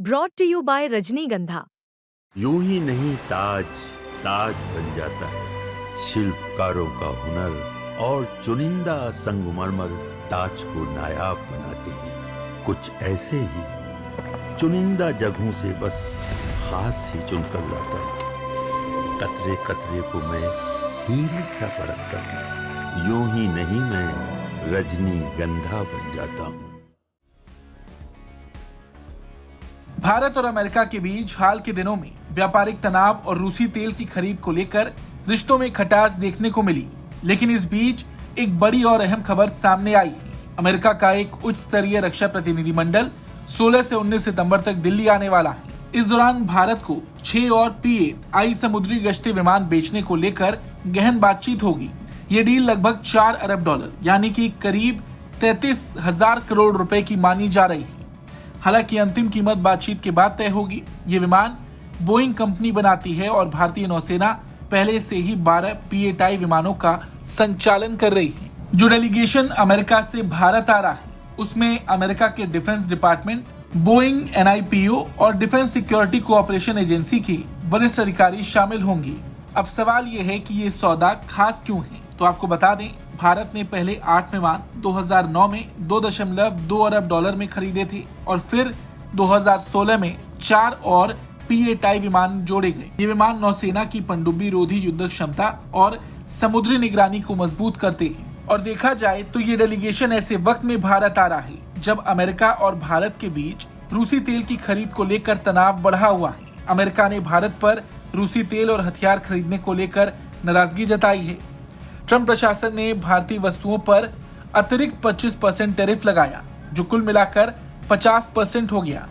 Brought to you bye रजनीगंधा। यूं ही नहीं ताज ताज बन जाता है, शिल्पकारों का हुनर और चुनिंदा संगमरमर ताज को नायाब बनाते हैं। कुछ ऐसे ही चुनिंदा जगहों से बस खास ही चुनकर लाता हूँ। कतरे कतरे को मैं हीरे सा परखता हूँ। यूं ही नहीं मैं रजनीगंधा बन जाता हूँ। भारत और अमेरिका के बीच हाल के दिनों में व्यापारिक तनाव और रूसी तेल की खरीद को लेकर रिश्तों में खटास देखने को मिली, लेकिन इस बीच एक बड़ी और अहम खबर सामने आई है। अमेरिका का एक उच्च स्तरीय रक्षा प्रतिनिधिमंडल 16 से 19 सितंबर तक दिल्ली आने वाला है। इस दौरान भारत को 6 और P-8I समुद्री गश्ती विमान बेचने को लेकर गहन बातचीत होगी। ये डील लगभग $4 अरब यानी कि करीब 33,000 करोड़ रुपए की मानी जा रही है। हालांकि अंतिम कीमत बातचीत के बाद तय होगी। ये विमान बोइंग कंपनी बनाती है और भारतीय नौसेना पहले से ही 12 P-8I विमानों का संचालन कर रही है। जो डेलीगेशन अमेरिका से भारत आ रहा है, उसमें अमेरिका के डिफेंस डिपार्टमेंट, बोइंग NIPO और डिफेंस सिक्योरिटी कोऑपरेशन एजेंसी के वरिष्ठ अधिकारी शामिल होंगे। अब सवाल ये है कि ये सौदा खास क्यों है? तो आपको बता दें, भारत ने पहले 8 विमान 2009 में $2.2 अरब में खरीदे थे और फिर 2016 में 4 और P-8I विमान जोड़े गए। ये विमान नौसेना की पनडुब्बी रोधी युद्ध क्षमता और समुद्री निगरानी को मजबूत करते हैं। और देखा जाए तो ये डेलीगेशन ऐसे वक्त में भारत आ रहा है जब अमेरिका और भारत के बीच रूसी तेल की खरीद को लेकर तनाव बढ़ा हुआ है। अमेरिका ने भारत पर रूसी तेल और हथियार खरीदने को लेकर नाराजगी जताई है। ट्रंप प्रशासन ने भारतीय वस्तुओं पर अतिरिक्त 25% टैरिफ लगाया, जो कुल मिलाकर 50% हो गया।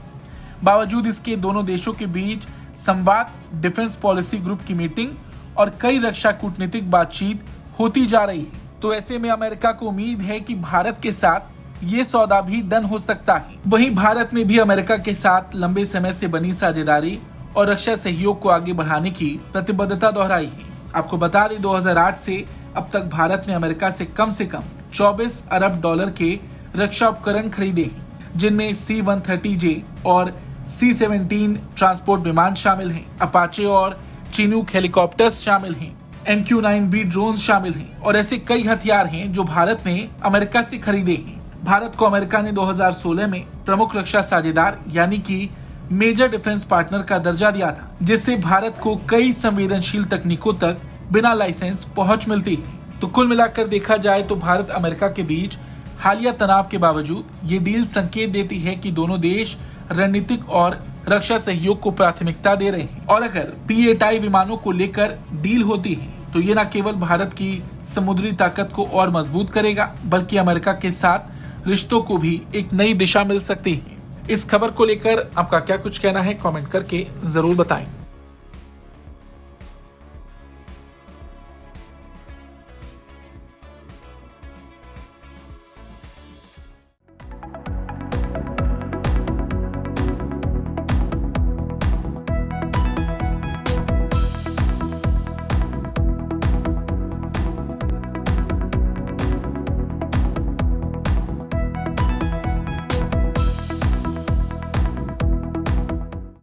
बावजूद इसके दोनों देशों के बीच संवाद, डिफेंस पॉलिसी ग्रुप की मीटिंग और कई रक्षा कूटनीतिक बातचीत होती जा रही है। तो ऐसे में अमेरिका को उम्मीद है कि भारत के साथ ये सौदा भी डन हो सकता है। वहीं भारत ने भी अमेरिका के साथ लंबे समय से बनी साझेदारी और रक्षा सहयोग को आगे बढ़ाने की प्रतिबद्धता दोहराई है। आपको बता दें, 2008 से अब तक भारत ने अमेरिका से कम $24 अरब के रक्षा उपकरण खरीदे हैं, जिनमें C-130J और C-17 ट्रांसपोर्ट विमान शामिल हैं, अपाचे और चिनूक हेलीकॉप्टर्स शामिल हैं, MQ-9B ड्रोन शामिल हैं और ऐसे कई हथियार हैं जो भारत ने अमेरिका से खरीदे हैं। भारत को अमेरिका ने 2016 में प्रमुख रक्षा साझेदार यानी कि मेजर डिफेंस पार्टनर का दर्जा दिया था, जिससे भारत को कई संवेदनशील तकनीकों तक बिना लाइसेंस पहुंच मिलती है। तो कुल मिलाकर देखा जाए तो भारत अमेरिका के बीच हालिया तनाव के बावजूद ये डील संकेत देती है कि दोनों देश रणनीतिक और रक्षा सहयोग को प्राथमिकता दे रहे हैं। और अगर P-8I विमानों को लेकर डील होती है तो ये न केवल भारत की समुद्री ताकत को और मजबूत करेगा, बल्कि अमेरिका के साथ रिश्तों को भी एक नई दिशा मिल सकती है। इस खबर को लेकर आपका क्या कुछ कहना है, कमेंट करके जरूर बताएं।